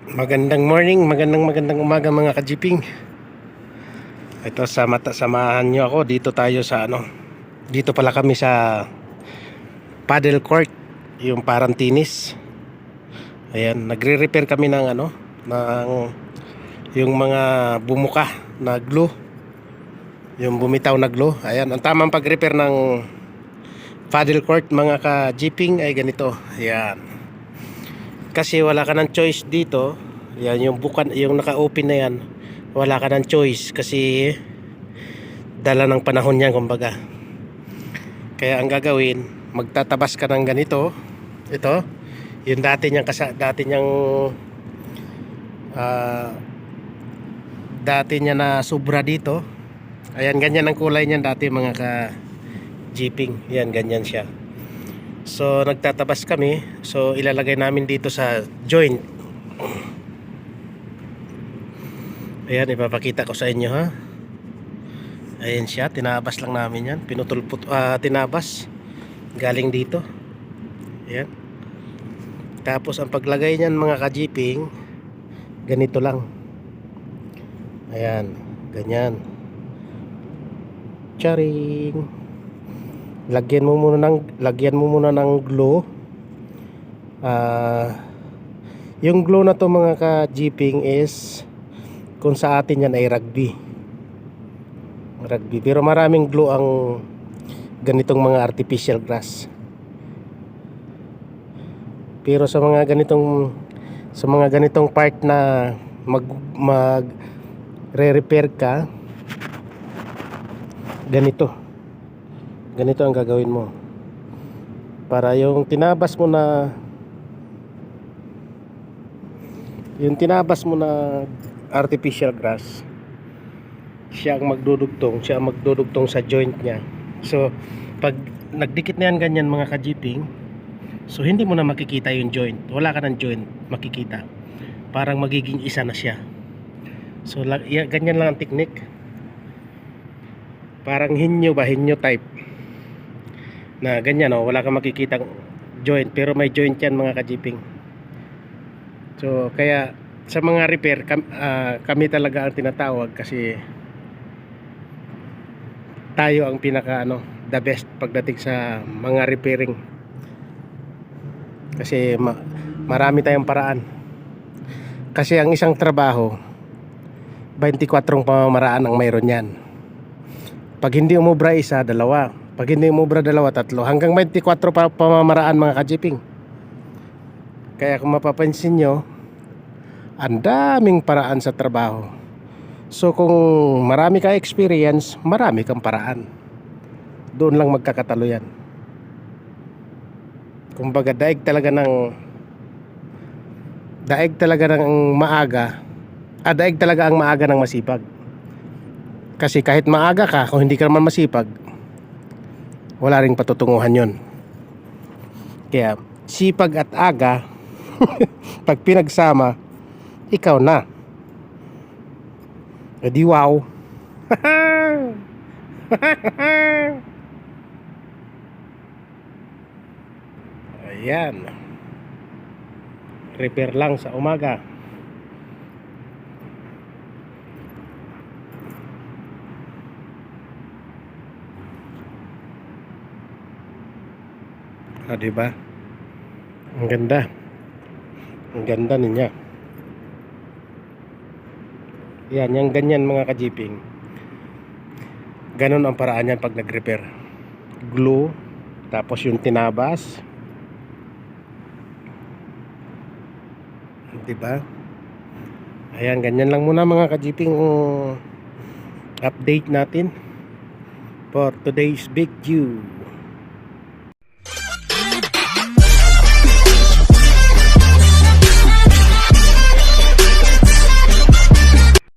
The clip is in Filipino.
Magandang morning, magandang umaga mga kajiping. Ito samahan nyo ako. Dito tayo sa dito pala kami sa paddle court, yung parang tennis. Ayan, nagre-repair kami ng ng yung mga bumuka na glue, yung bumitaw na glue. Ayan, ang tamang pag-repair ng paddle court mga kajiping ay ganito. Ayan. Kasi wala ka ng choice dito. Yan yung yung naka-open na yan. Wala ka ng choice kasi dala ng panahon yan kumbaga. Kaya ang gagawin, magtatabas ka ng ganito. Ito, yung ah, dati niya na sobra dito. Ayan, ganyan ang kulay niyan dati mga ka-jeeping. Yan, ganyan siya. So nagtatabas kami. So ilalagay namin dito sa joint. Ayan, ipapakita ko sa inyo ha. Ayan siya, tinabas lang namin yan. Tinabas galing dito. Ayan. Tapos ang paglagay niyan mga ka-jeeping, ganito lang. Ayan, ganyan. Charing. Lagyan mo muna ng glue. Yung glue na to mga ka-jeeping is kung sa atin yan ay rugby, pero maraming glue ang ganitong mga artificial grass. Pero sa mga ganitong part na mag re-repair ka, ganito ang gagawin mo. Para yung tinabas mo na artificial grass, siya ang magdudugtong sa joint niya. So pag nagdikit na yan ganyan mga ka-jeeping, so hindi mo na makikita yung joint. Wala ka ng joint makikita. Parang magiging isa na siya. So ganyan lang ang technique. Parang hinyo type na ganyan, wala kang makikitang joint, pero may joint yan mga ka-jeeping. So kaya sa mga repair kami talaga ang tinatawag, kasi tayo ang pinaka the best pagdating sa mga repairing. Kasi marami tayong paraan. Kasi ang isang trabaho 24 pamamaraan ang mayroon yan. Pag hindi umubra isa, dalawa. Pag hindi umubra dalawa, tatlo. Hanggang 24 pamamaraan mga ka-jeeping. Kaya kung mapapansin nyo, ang daming paraan sa trabaho. So kung marami kang experience, marami kang paraan. Doon lang magkakatalo yan. Kumbaga daig talaga ang maaga ng masipag. Kasi kahit maaga ka, kung hindi ka naman masipag, wala ring patutunguhan yon. Kaya sipag at aga pag pinagsama, ikaw na. Edi wow. Ayan. Repair lang sa umaga. Diba? Ang ganda. Ang ganda niya. Yan, yung ganyan mga ka-jeeping. Ganon ang paraan yan pag nag-repair. Glue, tapos yung tinabas. Diba? Ayan, ganyan lang muna mga ka-jeeping update natin for today's big view.